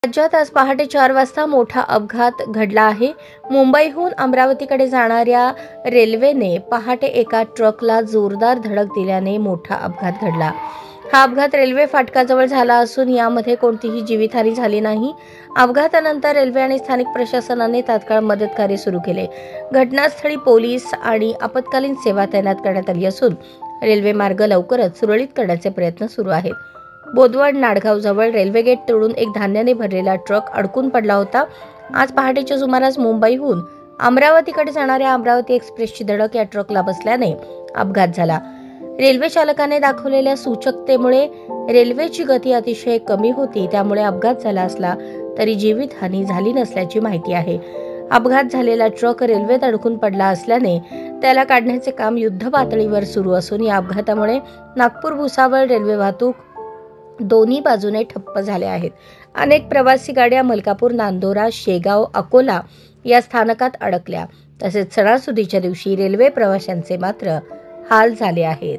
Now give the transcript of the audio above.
राज्यात आज पहाटे 4 वाजता मोठा अपघात घडला आहे। मुंबईहून अमरावतीकडे जाणाऱ्या रेल्वेने पहाटे एका ट्रकला जोरदार धडक दिल्याने मोठा अपघात घडला। हा अपघात रेल्वे फाटकाजवळ झाला असून यामध्ये कोणतीही जीवितहानी झाली नाही। अपघातानंतर रेल्वे आणि स्थानिक प्रशासनाने तात्काळ मदत कार्य सुरू केले। घटनास्थळी पोलीस आणि आपत्कालीन सेवा तैनात करण्यात आली असून रेल्वे मार्ग लवकरच सुरळीत करण्याचे प्रयत्न सुरू आहेत। बोदवड नाडगाव जवळ रेल्वे गेट तोडून एक धान्याने भरलेला ट्रक अडकून पडला होता। आज पहाटेच्या सुमारास मुंबईहून अमरावतीकडे जाणाऱ्या अमरावती एक्सप्रेसची धडक या ट्रकला बसल्याने अपघात झाला। रेल्वे चालकाने दाखवलेल्या सूचकतेमुळे रेल्वेची गती अतिशय कमी होती, त्यामुळे अपघात झाला असला तरी जीवितहानी झाली नसल्याची माहिती आहे। अपघात झालेला ट्रक रेल्वेत अडकून पडला असल्याने त्याला काढण्याचे काम युद्धपातळीवर सुरू असून या अपघातामुळे नागपूर भुसावळ रेल्वे वाहतूक दोन्ही बाजूने ठप्प झाल्या आहेत। अनेक प्रवासी गाड्या मलकापूर, नांदोरा, शेगाव, अकोला या स्थानकात अडकल्या। तसेच सणासुदीच्या दिवशी रेल्वे प्रवाशांचे मात्र हाल झाले आहेत।